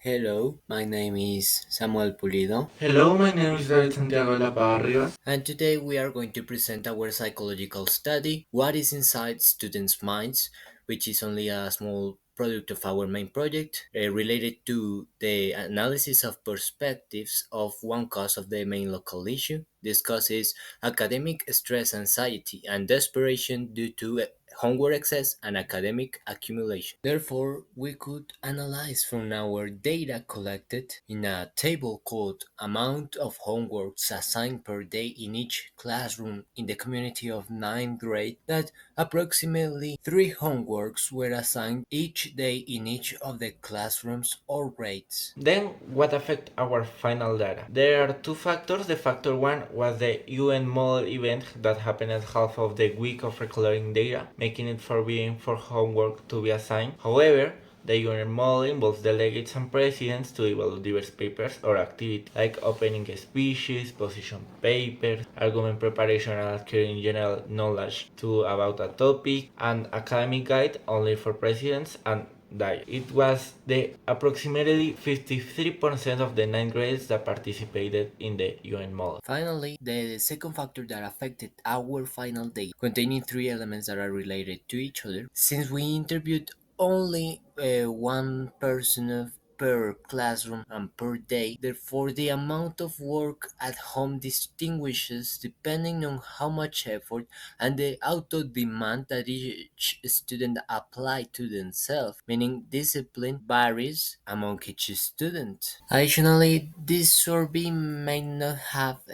Hello, my name is Samuel Pulido, Hello, my name is Santiago Rivas. and today we are going to present our psychological study, What is Inside Students' Minds, which is only a small product of our main project related to the analysis of perspectives of one cause of the main local issue. This cause is academic stress, anxiety, and desperation due to homework excess and academic accumulation. Therefore, we could analyze from our data collected in a table called amount of homeworks assigned per day in each classroom in the community of ninth grade that approximately 3 homeworks were assigned each day in each of the classrooms or grades. Then, what affect our final data? There are two factors. The factor one was the UN model event that happened at half of the week of recording data, making it forbidden for homework to be assigned. However, the UN model involves delegates and presidents to evaluate diverse papers or activities like opening speeches, position papers, argument preparation and acquiring general knowledge about a topic, and academic guide only for presidents and died. It was the approximately 53% of the ninth graders that participated in the UN model. Finally, the second factor that affected our final data, containing 3 elements that are related to each other, since we interviewed only one person per classroom and per day, therefore the amount of work at home distinguishes depending on how much effort and the auto demand that each student apply to themselves, meaning discipline varies among each student. Additionally, this survey may not have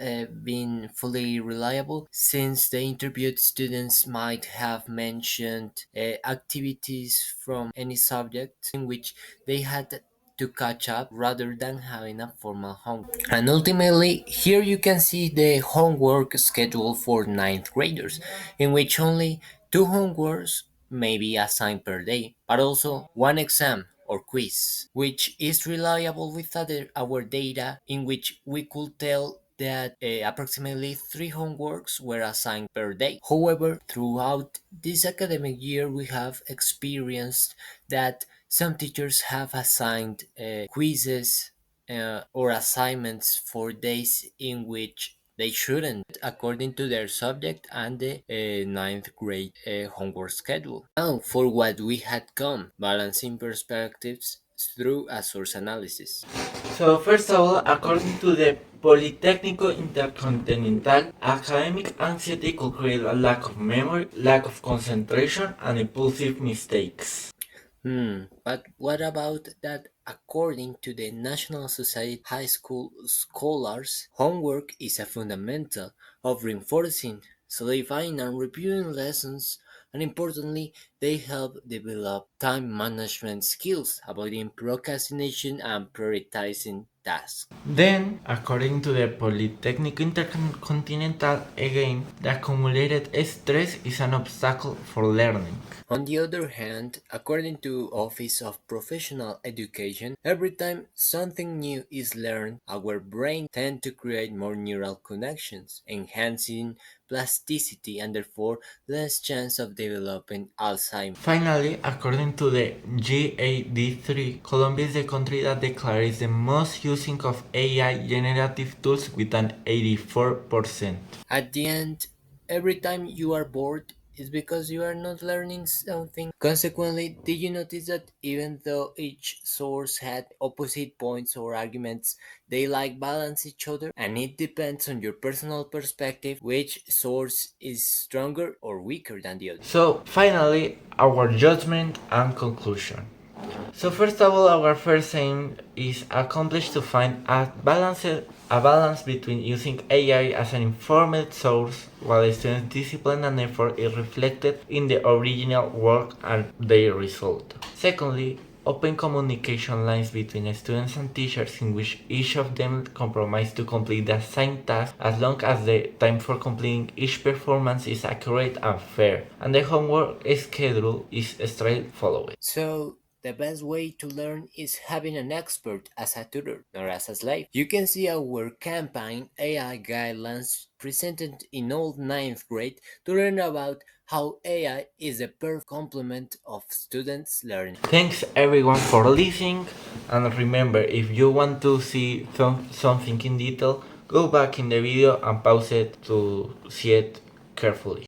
been fully reliable since the interviewed students might have mentioned activities from any subject in which they had to catch up rather than having a formal homework. And ultimately, here you can see the homework schedule for ninth graders, in which only 2 homeworks may be assigned per day, but also one exam or quiz, which is reliable with our data in which we could tell that approximately 3 homeworks were assigned per day. However, throughout this academic year, we have experienced that some teachers have assigned quizzes or assignments for days in which they shouldn't, according to their subject and the ninth grade homework schedule. Now, for what we had come, balancing perspectives through a source analysis. So, first of all, according to the Politécnico Intercontinental, academic anxiety could create a lack of memory, lack of concentration, and impulsive mistakes. But what about that? According to the National Society of High School Scholars, homework is a fundamental of reinforcing, solidifying, and reviewing lessons, and importantly, they help develop time management skills, avoiding procrastination and prioritizing tasks. Then, according to the Polytechnic Intercontinental, again, the accumulated stress is an obstacle for learning. On the other hand, according to Office of Professional Education, every time something new is learned, our brain tend to create more neural connections, enhancing plasticity and therefore less chance of developing Alzheimer's. Finally, according to the GAD3, Colombia is the country that declares the most using of AI generative tools with an 84%. At the end, every time you are bored, it's because you are not learning something. Consequently, did you notice that even though each source had opposite points or arguments, they like balance each other? And it depends on your personal perspective which source is stronger or weaker than the other. So, finally, our judgment and conclusion. So first of all, our first aim is accomplished to find a balance between using AI as an informed source while the student's discipline and effort is reflected in the original work and their result. Secondly, open communication lines between students and teachers in which each of them compromise to complete the assigned task as long as the time for completing each performance is accurate and fair, and the homework schedule is straightforward. So, the best way to learn is having an expert as a tutor, not as a slave. You can see our campaign AI guidelines presented in old ninth grade to learn about how AI is a perfect complement of students' learning. Thanks everyone for listening And remember, if you want to see something in detail, go back in the video and pause it to see it carefully.